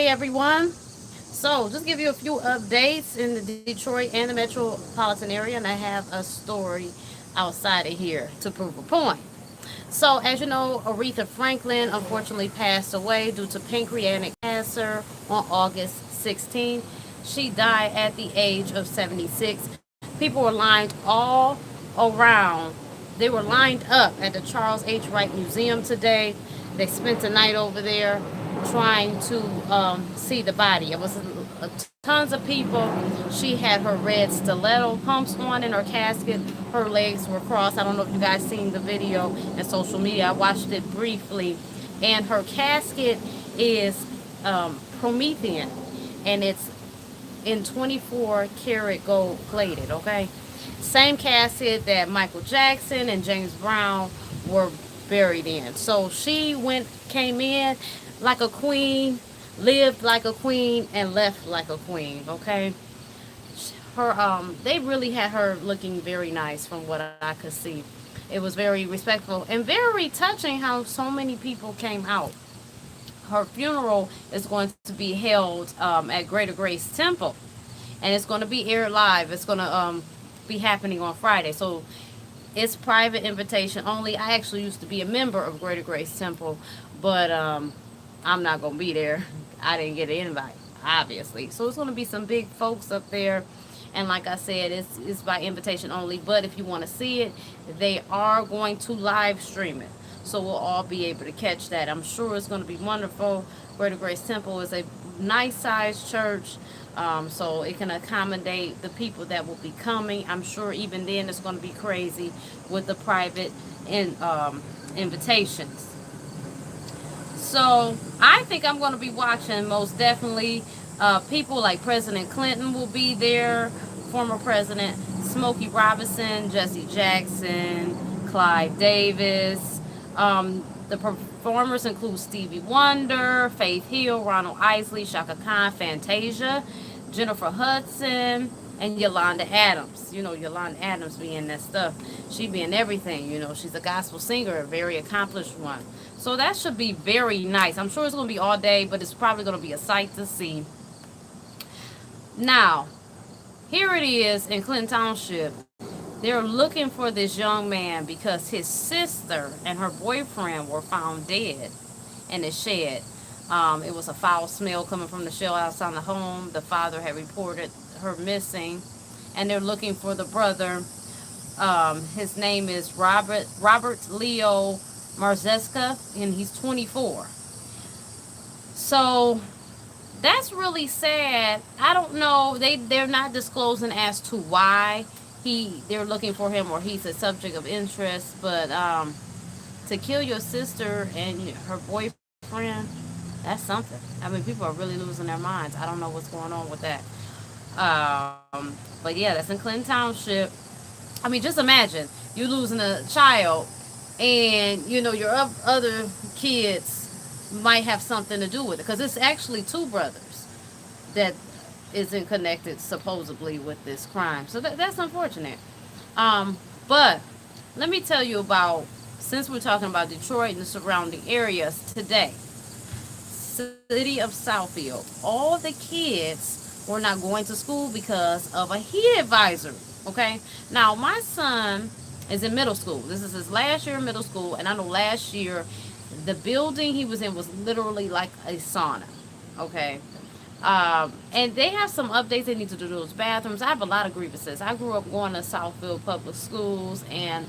Hey everyone. So, just give you a few updates in the Detroit and the metropolitan area, and I have a story outside of here to prove a point. So, as you know, Aretha Franklin unfortunately passed away due to pancreatic cancer on August 16. She died at the age of 76. People were lined all around. They were lined up at the Charles H. Wright Museum today. They spent the night over there trying to see the body. It was tons of people. She had her red stiletto pumps on in her casket. Her legs were crossed. I don't know if you guys seen the video in social media. I watched it briefly, and her casket is Promethean, and it's in 24 karat gold plated. Okay, same casket that Michael Jackson and James Brown were buried in. So she came in like a queen, lived like a queen, and left like a queen. Okay, they really had her looking very nice from what I could see. It was very respectful and very touching how so many people came out. Her funeral is going to be held at Greater Grace Temple, and it's going to be aired live. It's going to be happening on Friday. So it's private invitation only. I actually used to be a member of Greater Grace Temple, but I'm not going to be there. I didn't get an invite, obviously. So it's going to be some big folks up there. And like I said, it's by invitation only. But if you want to see it, they are going to live stream it. So we'll all be able to catch that. I'm sure it's going to be wonderful. Greater Grace Temple is a nice sized church. So it can accommodate the people that will be coming. I'm sure even then it's going to be crazy with the private invitations. So I think I'm going to be watching most definitely. People like President Clinton will be there, former President Smokey Robinson, Jesse Jackson, Clive Davis. The performers include Stevie Wonder, Faith Hill, Ronald Isley, Shaka Khan, Fantasia, Jennifer Hudson, and Yolanda Adams. You know, Yolanda Adams being that stuff. She be in everything, you know. She's a gospel singer, a very accomplished one. So that should be very nice. I'm sure it's going to be all day, but it's probably going to be a sight to see. Now, here it is in Clinton Township. They're looking for this young man because his sister and her boyfriend were found dead in a shed. It was a foul smell coming from the shell outside the home. The father had reported her missing, and they're looking for the brother. His name is Robert Leo Marzeska, and he's 24. So that's really sad. I don't know. They're not disclosing as to why they're looking for him or he's a subject of interest. But to kill your sister and her boyfriend, that's something. I mean, people are really losing their minds. I don't know what's going on with that. But yeah, that's in Clinton Township. I mean, just imagine you losing a child, and you know your other kids might have something to do with it, because it's actually two brothers that isn't connected supposedly with this crime. So that's unfortunate. But let me tell you about, since we're talking about Detroit and the surrounding areas today, city of Southfield, all the kids were not going to school because of a heat advisory. Okay, now my son is in middle school. This is his last year in middle school, and I know last year the building he was in was literally like a sauna. Okay, and they have some updates they need to do to those bathrooms. I have a lot of grievances. I grew up going to Southfield Public Schools, and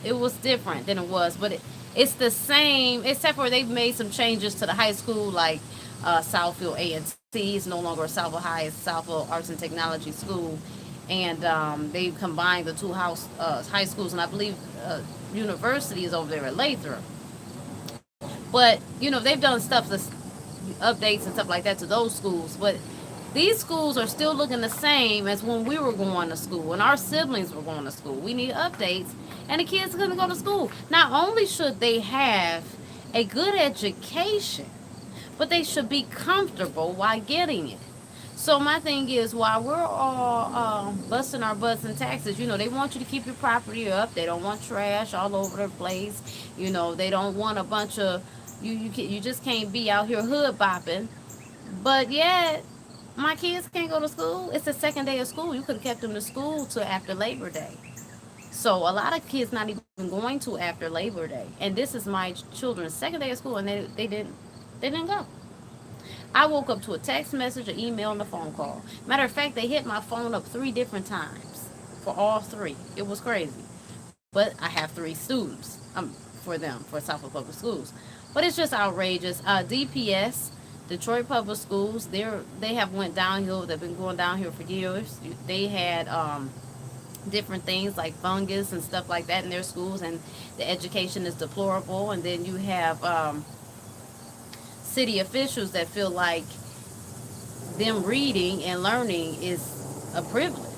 it was different than it was, but it's the same, except for they've made some changes to the high school, like Southfield A&T is no longer Southfield High, it's Southfield Arts and Technology School, and they combined the two high schools, and I believe university is over there at Lathrop. But you know, they've done stuff, updates and stuff like that to those schools, but these schools are still looking the same as when we were going to school and our siblings were going to school. We need updates, and the kids are going to go to school. Not only should they have a good education, but they should be comfortable while getting it. So my thing is, while we're all busting our butts in taxes, you know, they want you to keep your property up. They don't want trash all over the place. You know, they don't want a bunch of, you just can't be out here hood bopping But yet, my kids can't go to school. It's the second day of school. You could have kept them to school till after Labor Day. So a lot of kids not even going to after Labor Day. And this is my children's second day of school, and they didn't go. I woke up to a text message, an email, and a phone call. Matter of fact, they hit my phone up 3 different times for all three. It was crazy. But I have three students for them, for Southfield Public Schools. But it's just outrageous. DPS, Detroit Public Schools, they have went downhill. They've been going downhill for years. They had different things like fungus and stuff like that in their schools, and the education is deplorable. And then you have city officials that feel like them reading and learning is a privilege.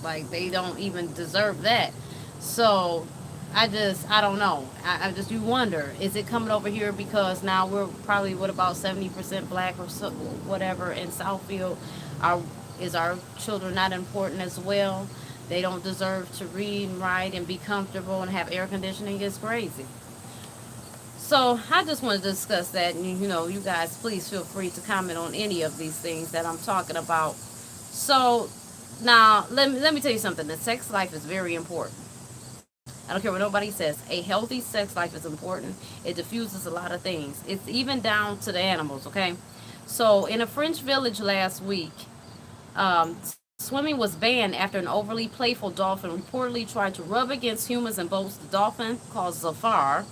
Like they don't even deserve that. So I don't know. I just, you wonder, is it coming over here because now we're probably, what, about 70% black or so, whatever in Southfield? Our, is our children not important as well? They don't deserve to read and write and be comfortable and have air conditioning? It's crazy. So I just want to discuss that, and you guys, please feel free to comment on any of these things that I'm talking about. So now let me tell you something. The sex life is very important. I don't care what nobody says. A healthy sex life is important. It diffuses a lot of things. It's even down to the animals, okay? So in a French village last week, swimming was banned after an overly playful dolphin reportedly tried to rub against humans in boats. The dolphin, called Zafar,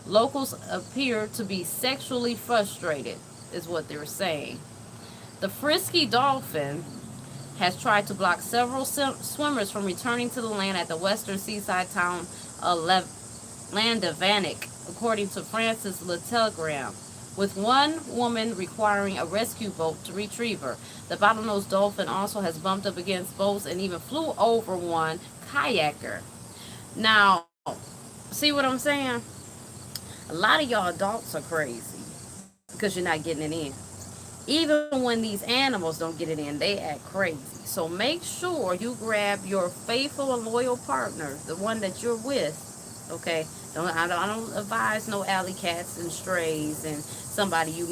locals appear to be sexually frustrated, is what they're saying. The frisky dolphin has tried to block several swimmers from returning to the land at the western seaside town of Landavanic, according to France's Le Telegram, with one woman requiring a rescue boat to retrieve her. The bottlenose dolphin also has bumped up against boats and even flew over one kayaker. Now, see what I'm saying? A lot of y'all adults are crazy because you're not getting it in. Even when these animals don't get it in, they act crazy. So make sure you grab your faithful and loyal partner, the one that you're with. Okay, I don't advise no alley cats and strays and somebody you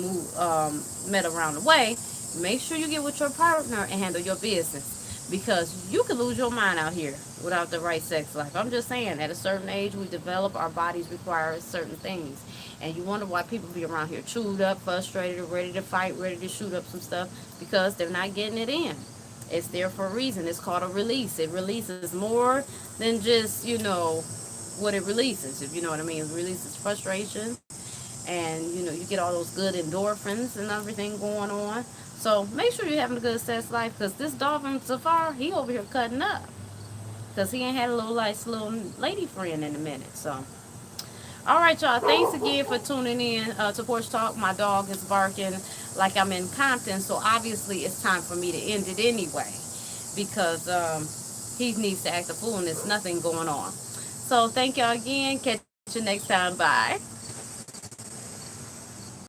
met around the way. Make sure you get with your partner and handle your business, because you can lose your mind out here without the right sex life. I'm just saying, at a certain age, we develop, our bodies require certain things. And you wonder why people be around here chewed up, frustrated, ready to fight, ready to shoot up some stuff, because they're not getting it in. It's there for a reason. It's called a release. It releases more than just, what it releases, if you know what I mean. It releases frustration, and, you get all those good endorphins and everything going on. So make sure you're having a good sex life, because this dolphin Safari, he over here cutting up, because he ain't had a nice little lady friend in a minute. So, all right, y'all. Thanks again for tuning in to Porch Talk. My dog is barking like I'm in Compton, so obviously it's time for me to end it anyway, because he needs to act a fool and there's nothing going on. So thank y'all again. Catch you next time. Bye.